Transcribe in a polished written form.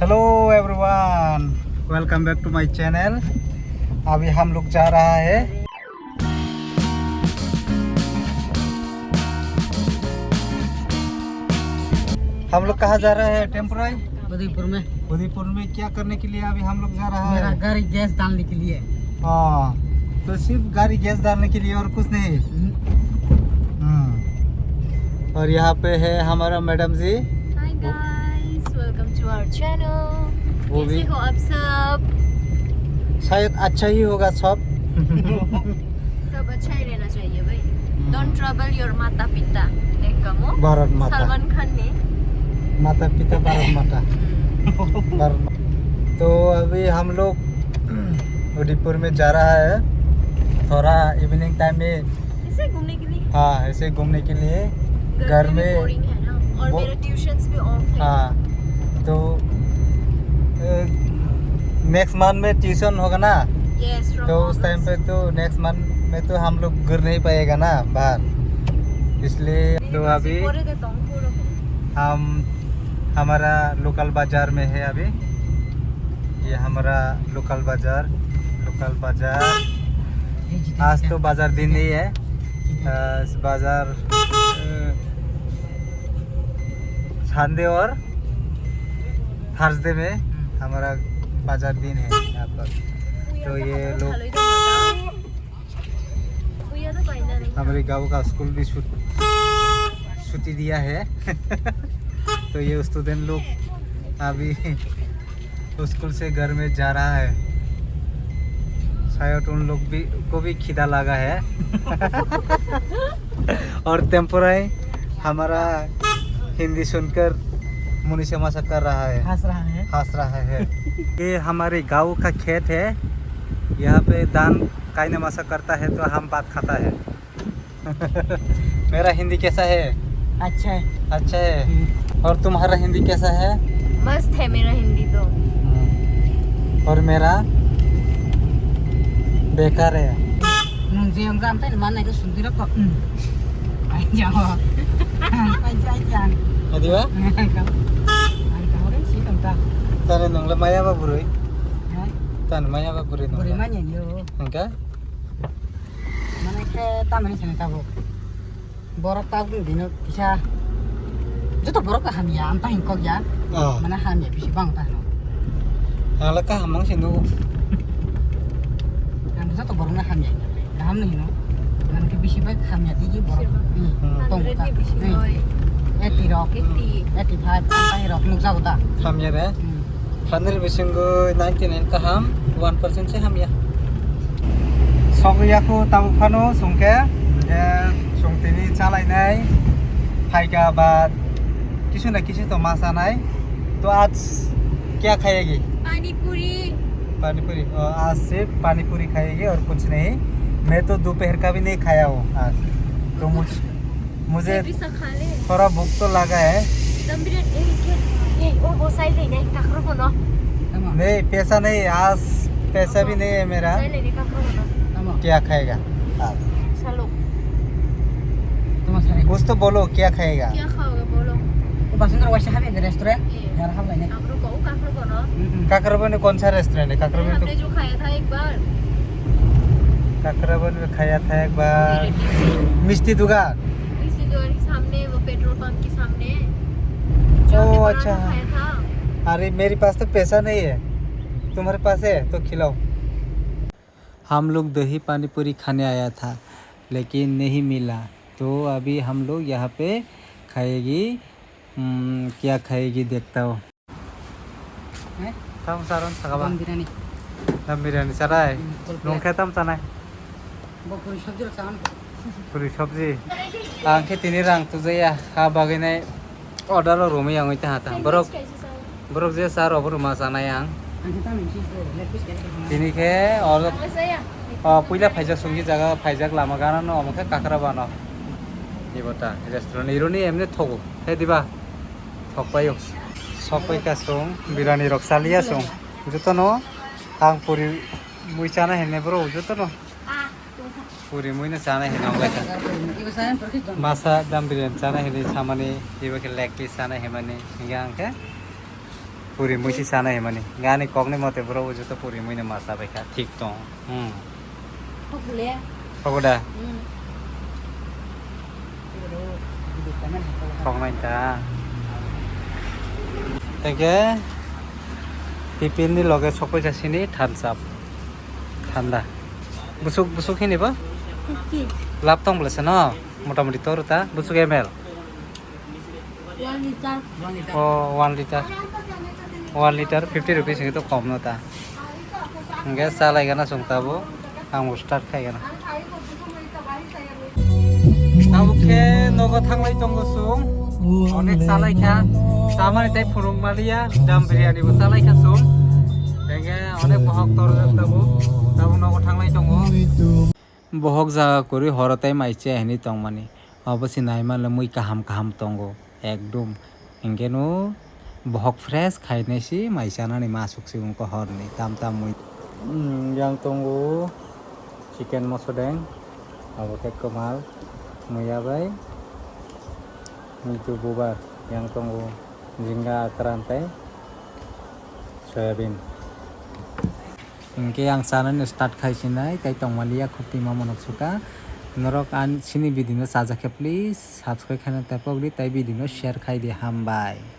Hello everyone, welcome back to my channel. अभी हम लोग जा रहा है हम लोग कहाँ जा रहे हैं? टेम्पोराई उदयपुर में क्या करने के लिए अभी हम लोग जा रहा है? गाड़ी गैस डालने के लिए। हाँ, तो सिर्फ गाड़ी गैस डालने के लिए और कुछ नहीं। और यहाँ पे है हमारा madam ji. Hi guys, welcome to our channel. वो भी कैसे हो आप सब? शायद अच्छा ही होगा सब। सब अच्छा ही रहना चाहिए भाई। डोंट ट्रबल योर माता पिता। देख कमो भारत माता, सलमान खान ने माता पिता भारत माता। भारत माता। तो अभी हम लोग उदयपुर में जा रहा है, थोड़ा इवनिंग टाइम में। ऐसे घूमने के लिए? हाँ, ऐसे घूमने के लिए। घर में बोरिंग है ना, और मेरा ट्यूशंस भी ऑफ है। हाँ, तो नेक्स्ट मंथ में ट्यूशन होगा ना, यस, तो उस टाइम पे तो नेक्स्ट मंथ में तो हम लोग घर नहीं पाएगा ना बाहर, इसलिए तो अभी हम हमारा लोकल बाजार में है। अभी ये हमारा लोकल बाजार आज तो बाजार दिन नहीं है। इस बाजार संडे और थर्सडे में हमारा बाजार दिन है यहाँ पर। तो ये लोग हमारे गांव का स्कूल भी छुट्टी दिया है। तो ये स्टूडेंट लोग अभी स्कूल से घर में जा रहा है। शायद उन लोग भी को भी खिदा लगा है। और टेम्पोराई हमारा हिंदी सुनकर मुनीषा मजाक कर रहा है, हंस रहा है। ये हमारे गांव का खेत है, यहाँ पे धान काई मसा करता है तो हम बात खाता है। मेरा हिंदी कैसा है? अच्छा है। अच्छा है। और तुम्हारा हिंदी कैसा है? मस्त है मेरा हिंदी तो। और मेरा बेकार है। Adiba? Tane nongla maya ba buroy? Tan maya ba buroy nongla? Enggak? Mana ke taman sana tahu. Borok tahu dino bisa. Juto borok ka hamya anta hingkok ya. Oh. Mana hamya bisa bang tah no. Ala ka hamang sinu. Kan juto borok na hamya. Ham ni no. Mana ke bisa bang hamya di borok. Tong ta. Eti rock. Eti five anta rock nuksa kota. Hamya deh. Hanil bisinggo 99 ka ham 1% se hamya. Sokyaku tamu phano sungke sungtini chalainai फाइका बाद किसी न किसी तो मासा नहीं। तो आज क्या खाएगी? पानी पूरी। आज सिर्फ पानी पूरी खाएगी और कुछ नहीं। मैं तो दोपहर का भी नहीं खाया हूँ आज, तो मुझे थोड़ा भूख तो लगा है। नहीं, पैसा नहीं, आज पैसा भी नहीं है मेरा। क्या खाएगा आज? कुछ तो बोलो, क्या खाएगा? क्या खाओगे बोलो? रेस्टोरेंट काकराबन में कौन सा रेस्टोरेंट है? काकराबन हमने जो खाया था एक बार। काकराबन में खाया था एक बार मिष्टी दुकान। इसी के सामने, वो पेट्रोल पंप के सामने ओ अच्छा। खाया था। अरे मेरे पास तो पैसा नहीं है, तुम्हारे पास है तो खिलाओ। हम लोग दही पानी पूरी खाने आया था लेकिन नहीं मिला, तो अभी हम लोग यहाँ पे खाएगी। क्या खाएगी देखता हो। Tam saron sakaba. Biryani Tam biryani sarai. Nongke tam sanai. पूरी सब्जी रखसान Puri sabji. Angke tini rang tu jaya ha baginai order lo romi yang itu hata. Borok je sar obor masana yang. kita minci leg piece Tini ke order puila phaijak sungi jaga phaijak lama gana no amke kakra bana. Ibota restaurant ironi emne thogo. He diba. Thokpayo. Sopai ka song biryani roksalia song. Juto no ang puri mui chana hene bro juto no. Puri mui na chana hene onglai. Masa dam biryani chana hene samane iba ke leg piece chana hemane yang ke puri mui si sana he mani gani kokni mote bro buju to puri mui ne masa baikha thik tong Không lẽ. kogoda Ừ. Di kanan itu. kok nai ta tege tipin ni loge sokoi jasini thansap thanda busuk busuk hini ba lap tong blese no motamoti toru ta busuk ml 1 liter. oh 1 liter 1 liter 50 rupees ini to kom no ta nge salai gana sungta bo ang start khai gana Oke, nogo tanglai tonggo sung. Onek salai kha. Samani tai phurung malia dam biryani bo salai kha sung. Denge onek bohok tor tabo. Tabo nogo tanglai tongo. Bohok jaga kori horotai maiche hini tongmani. Obosi naima lamui kaham kaham tongo. Ekdom. Engeno bohok fresh khainesi maisana ni masuk siung ko horni tam tam mui. Yang tongo chicken mosodeng. Abote komal. Muya bay itu bubar yang tunggu jingga kerantai soyabin ingke yang sana ni start khai sinai tai tongmalia khupti mamonok suka norok an sini bidino saja ke please subscribe khana tapogli tai bidino share khai di hambai